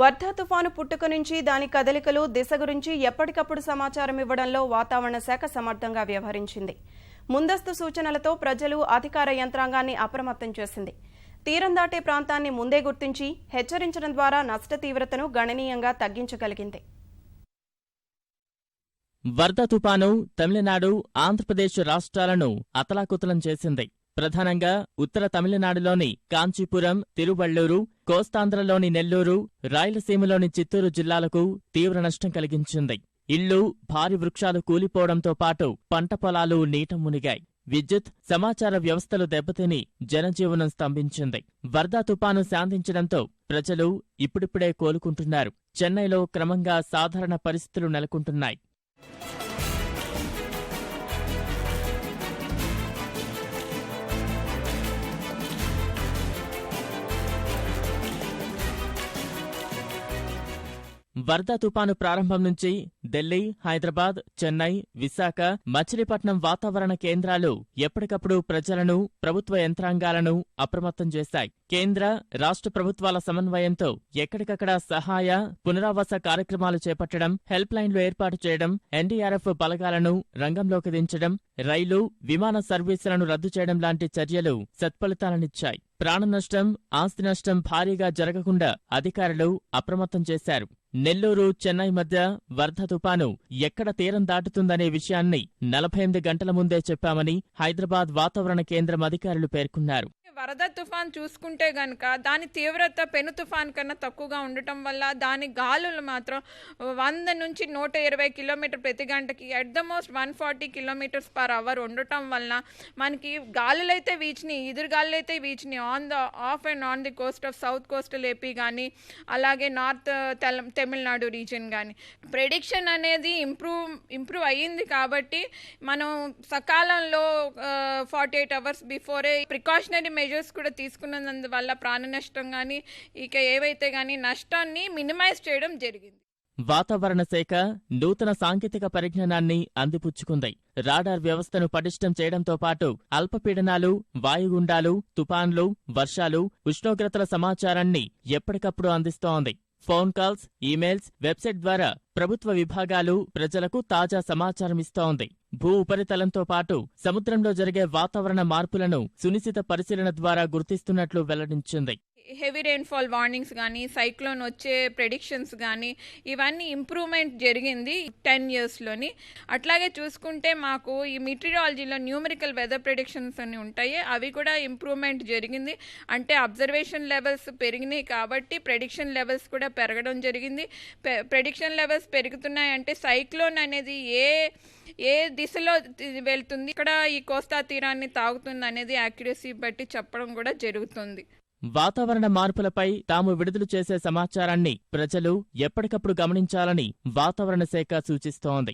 వర్ధా తుఫాను పుట్టుక నుంచి దాని కదలికలు దిశ గురించి ఎప్పటికప్పుడు సమాచారం ఇవ్వడంలో వాతావరణ శాఖ సమర్థంగా వ్యవహరించింది. ముందస్తు సూచనలతో ప్రజలు అధికార యంత్రాంగాన్ని అప్రమత్తం చేసింది. తీరం దాటే ప్రాంతాన్ని ముందే గుర్తించి హెచ్చరించడం ద్వారా నష్ట తీవ్రతను గణనీయంగా తగ్గించగలిగింది. వర్ధా తుపాను తమిళనాడు, ఆంధ్రప్రదేశ్ రాష్ట్రాలను అతలాకుతలం చేసింది. ప్రధానంగా ఉత్తర తమిళనాడులోని కాంచీపురం, తిరువళ్లూరు, కోస్తాంధ్రలోని నెల్లూరు, రాయలసీమలోని చిత్తూరు జిల్లాలకు తీవ్ర నష్టం కలిగించింది. ఇళ్లు, భారీ వృక్షాలు కూలిపోవడంతో పాటు పంట పొలాలు నీట మునిగాయి. విద్యుత్, సమాచార వ్యవస్థలు దెబ్బతిని జనజీవనం స్తంభించింది. వర్ధా తుపాను శాంతించడంతో ప్రజలు ఇప్పుడిప్పుడే కోలుకుంటున్నారు. చెన్నైలో క్రమంగా సాధారణ పరిస్థితులు నెలకొంటున్నాయి. వర్ధా తుపాను ప్రారంభం నుంచి ఢిల్లీ, హైదరాబాద్, చెన్నై, విశాఖ, మచిలీపట్నం వాతావరణ కేంద్రాలు ఎప్పటికప్పుడు ప్రజలను, ప్రభుత్వ యంత్రాంగాలను అప్రమత్తం చేశాయి. కేంద్ర, రాష్ట్ర ప్రభుత్వాల సమన్వయంతో ఎక్కడికక్కడ సహాయ, పునరావాస కార్యక్రమాలు చేపట్టడం, హెల్ప్ లైన్లు ఏర్పాటు చేయడం, ఎన్డీఆర్ఎఫ్ బలగాలను రంగంలోకి దించడం, రైలు, విమాన సర్వీసులను రద్దు చేయడం లాంటి చర్యలు సత్ఫలితాలనిచ్చాయి. ప్రాణ నష్టం, ఆస్తి నష్టం భారీగా జరగకుండా అధికారులు అప్రమత్తం చేశారు. నెల్లూరు, చెన్నై మధ్య వర్ధా తుపాను ఎక్కడ తీరం దాటుతుందనే విషయాన్ని 48 గంటల ముందే చెప్పామని హైదరాబాద్ వాతావరణ కేంద్రం అధికారులు పేర్కొన్నారు. వరద తుఫాన్ చూసుకుంటే గనక దాని తీవ్రత పెను తుఫాన్ కన్నా తక్కువగా ఉండటం వల్ల దాని గాలులు మాత్రం 100 నుంచి 120 కిలోమీటర్ ప్రతి గంటకి at the most 140 kilometres per hour ఉండటం వల్ల మనకి గాలులు అయితే వీచినాయి, ఎదురు గాలులు అయితే వీచినాయి off and on the coast of south coastal AP కానీ అలాగే నార్త్ తమిళనాడు రీజియన్ కానీ. ప్రెడిక్షన్ అనేది ఇంప్రూవ్ అయ్యింది కాబట్టి మనం సకాలంలో 48 అవర్స్ బిఫోరే ప్రికాషనరీ మెజర్స్ కూడా తీసుకున్నందువల్ల ప్రాణ నష్టం కానీ ఇక ఏవైతే కానీ నష్టాన్ని మినిమైజ్ చేయడం జరిగింది. వాతావరణ శాఖ నూతన సాంకేతిక పరిజ్ఞానాన్ని అందిపుచ్చుకుంది. రాడార్ వ్యవస్థను పటిష్టం చేయడంతో పాటు అల్పపీడనాలు, వాయుగుండాలు, తుపాన్లు, వర్షాలు, ఉష్ణోగ్రతల సమాచారాన్ని ఎప్పటికప్పుడు అందిస్తోంది. ఫోన్ కాల్స్, ఈమెయిల్స్, వెబ్సైట్ ద్వారా ప్రభుత్వ విభాగాలు ప్రజలకు తాజా సమాచారం ఇస్తోంది. భూ ఉపరితలంతో పాటు సముద్రంలో జరిగే వాతావరణ మార్పులను సునిశిత పరిశీలన ద్వారా గుర్తిస్తున్నట్లు వెల్లడించింది. హెవీ రెయిన్ఫాల్ వార్నింగ్స్ కానీ, సైక్లోన్ వచ్చే ప్రెడిక్షన్స్ కానీ ఇవన్నీ ఇంప్రూవ్మెంట్ జరిగింది 10 yearsలోని. అట్లాగే చూసుకుంటే మాకు ఈ మెటీరియాలజీలో న్యూమరికల్ వెదర్ ప్రెడిక్షన్స్ అని ఉంటాయి, అవి కూడా ఇంప్రూవ్మెంట్ జరిగింది. అంటే అబ్జర్వేషన్ లెవెల్స్ పెరిగినాయి కాబట్టి ప్రెడిక్షన్ లెవెల్స్ కూడా పెరగడం జరిగింది. ప్రెడిక్షన్ లెవెల్స్ పెరుగుతున్నాయంటే సైక్లోన్ అనేది ఏ దిశలో వెళ్తుంది, ఇక్కడ ఈ కోస్తా తీరాన్ని తాగుతుంది అనేది యాక్యురసీ బట్టి చెప్పడం కూడా జరుగుతుంది. వాతావరణ మార్పులపై తాము విడుదల చేసే సమాచారాన్ని ప్రజలు ఎప్పటికప్పుడు గమనించాలని వాతావరణ శాఖ సూచిస్తోంది.